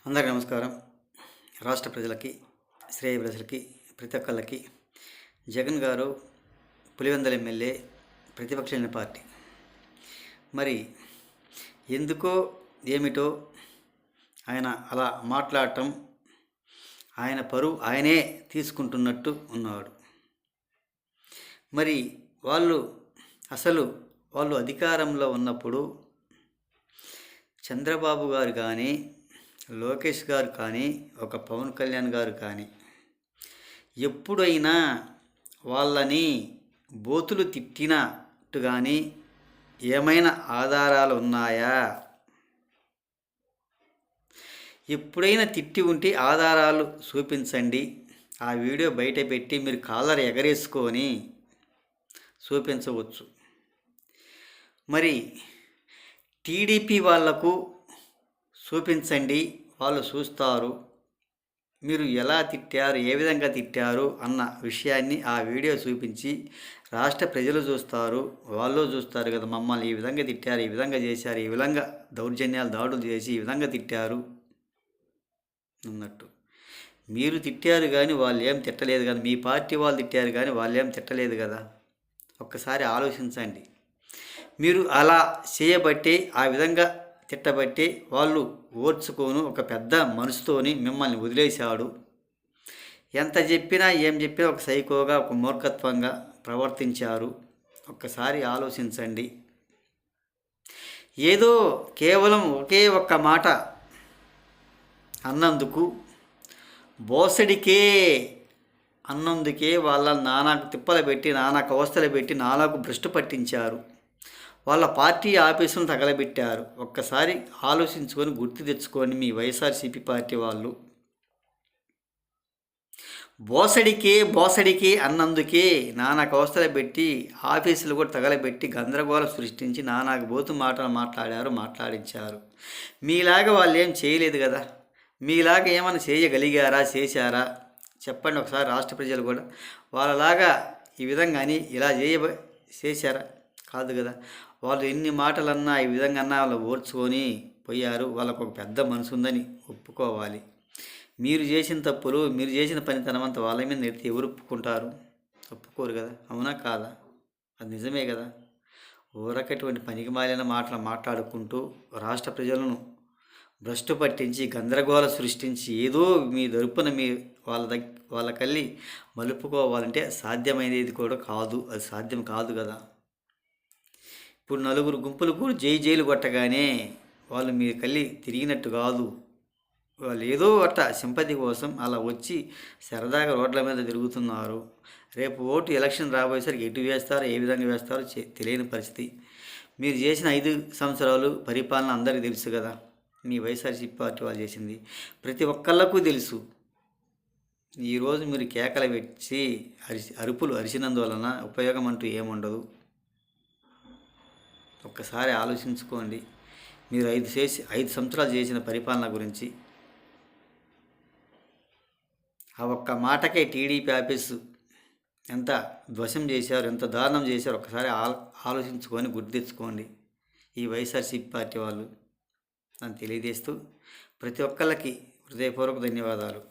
అందరికీ నమస్కారం. రాష్ట్ర ప్రజలకి, శ్రేయ ప్రజలకి, ప్రతి ఒక్కళ్ళకి జగన్ గారు పులివెందుల ఎమ్మెల్యే, ప్రతిపక్ష లేని పార్టీ. మరి ఎందుకో ఏమిటో ఆయన అలా మాట్లాడటం, ఆయన పరువు ఆయనే తీసుకుంటున్నట్టు ఉన్నాడు. మరి వాళ్ళు అధికారంలో ఉన్నప్పుడు చంద్రబాబు గారు కానీ, లోకేష్ గారు కానీ, ఒక పవన్ కళ్యాణ్ గారు కానీ ఎప్పుడైనా వాళ్ళని బూతులు తిట్టినట్టు కానీ ఏమైనా ఆధారాలు ఉన్నాయా? ఎప్పుడైనా తిట్టి ఉంటే ఆధారాలు చూపించండి. ఆ వీడియో బయట పెట్టి మీరు కాలర్ ఎగరేసుకొని చూపించవచ్చు. మరి టీడీపీ వాళ్లకు చూపించండి, వాళ్ళు చూస్తారు. మీరు ఎలా తిట్టారు, ఏ విధంగా తిట్టారు అన్న విషయాన్ని ఆ వీడియో చూపించి రాష్ట్ర ప్రజలు చూస్తారు, వాళ్ళు చూస్తారు కదా, మమ్మల్ని ఈ విధంగా తిట్టారు, ఈ విధంగా చేశారు, ఈ విధంగా దౌర్జన్యాలు దాడులు చేసి ఈ విధంగా తిట్టారు అన్నట్టు. మీరు తిట్టారు కానీ వాళ్ళు ఏం తిట్టలేదు కదా, మీ పార్టీ వాళ్ళు తిట్టారు కానీ వాళ్ళు ఏం తిట్టలేదు కదా. ఒక్కసారి ఆలోచించండి. మీరు అలా చేయబట్టి, ఆ విధంగా తిట్టబట్టి వాళ్ళు ఓర్చుకోను ఒక పెద్ద మనసుతోని మిమ్మల్ని వదిలేశాడు. ఎంత చెప్పినా ఏం చెప్పినా ఒక సైకోగా, ఒక మూర్ఖత్వంగా ప్రవర్తించారు. ఒక్కసారి ఆలోచించండి. ఏదో కేవలం ఒకే ఒక్క మాట అన్నందుకు, బోసడికే అన్నందుకే వాళ్ళ నానాకు తిప్పలు పెట్టి, నానాకు అవస్థలు పెట్టి, నానాకు భ్రష్టు పట్టించారు. వాళ్ళ పార్టీ ఆఫీసును తగలబెట్టారు. ఒక్కసారి ఆలోచించుకొని గుర్తు తెచ్చుకొని మీ వైఎస్ఆర్సీపీ పార్టీ వాళ్ళు బోసడికే అన్నందుకే నానా అవస్థలు పెట్టి, ఆఫీసులు కూడా తగలబెట్టి, గందరగోళం సృష్టించి, నానాకు బోతు మాటలు మాట్లాడించారు. మీలాగా వాళ్ళు ఏం చేయలేదు కదా. మీలాగా ఏమైనా చేయగలిగారా, చేశారా చెప్పండి ఒకసారి. రాష్ట్ర ప్రజలు కూడా వాళ్ళలాగా ఈ విధంగా అని ఇలా చేశారా? కాదు కదా. వాళ్ళు ఎన్ని మాటలన్నా, ఈ విధంగా అన్నా వాళ్ళు ఓర్చుకొని పోయారు. వాళ్ళకు ఒక పెద్ద మనసు ఉందని ఒప్పుకోవాలి. మీరు చేసిన తప్పులు, మీరు చేసిన పనితనమంతా వాళ్ళ మీద నెడితే ఎవరు ఒప్పుకుంటారు? ఒప్పుకోరు కదా. అవునా కాదా? అది నిజమే కదా. ఊరకటువంటి పనికిమాలిన మాటలు మాట్లాడుకుంటూ రాష్ట్ర ప్రజలను భ్రష్టు పట్టించి, గందరగోళం సృష్టించి, ఏదో మీ తరపున మీ వాళ్ళకల్లి మలుపుకోవాలంటే సాధ్యమైనది కూడా కాదు. అది సాధ్యం కాదు కదా. ఇప్పుడు నలుగురు గుంపులు కూడా జైలు కొట్టగానే వాళ్ళు మీ కళ్ళి తిరిగినట్టు కాదు. వాళ్ళు ఏదో అట్ట సింపతి కోసం అలా వచ్చి సరదాగా రోడ్ల మీద తిరుగుతున్నారు. రేపు ఓటు ఎలక్షన్ రాబోయేసరికి ఎటు వేస్తారో, ఏ విధంగా వేస్తారో తెలియని పరిస్థితి. మీరు చేసిన 5 సంవత్సరాలు పరిపాలన అందరికీ తెలుసు కదా. మీ వైఎస్ఆర్సీపీ పార్టీ వాళ్ళు చేసింది ప్రతి ఒక్కళ్ళకు తెలుసు. ఈరోజు మీరు కేకలు పెట్టి అరుపులు అరిచినందువలన ఉపయోగం అంటూ ఏముండదు. ఒక్కసారి ఆలోచించుకోండి. మీరు 5 సంవత్సరాలు చేసిన పరిపాలన గురించి. ఆ ఒక్క మాటకే టీడీపీ ఆఫీసు ఎంత ధ్వసం చేశారు, ఎంత దారుణం చేశారు ఒక్కసారి ఆలోచించుకొని గుర్తు తెచ్చుకోండి ఈ వైఎస్ఆర్సీపీ పార్టీ వాళ్ళు అని తెలియజేస్తూ ప్రతి ఒక్కళ్ళకి హృదయపూర్వక ధన్యవాదాలు.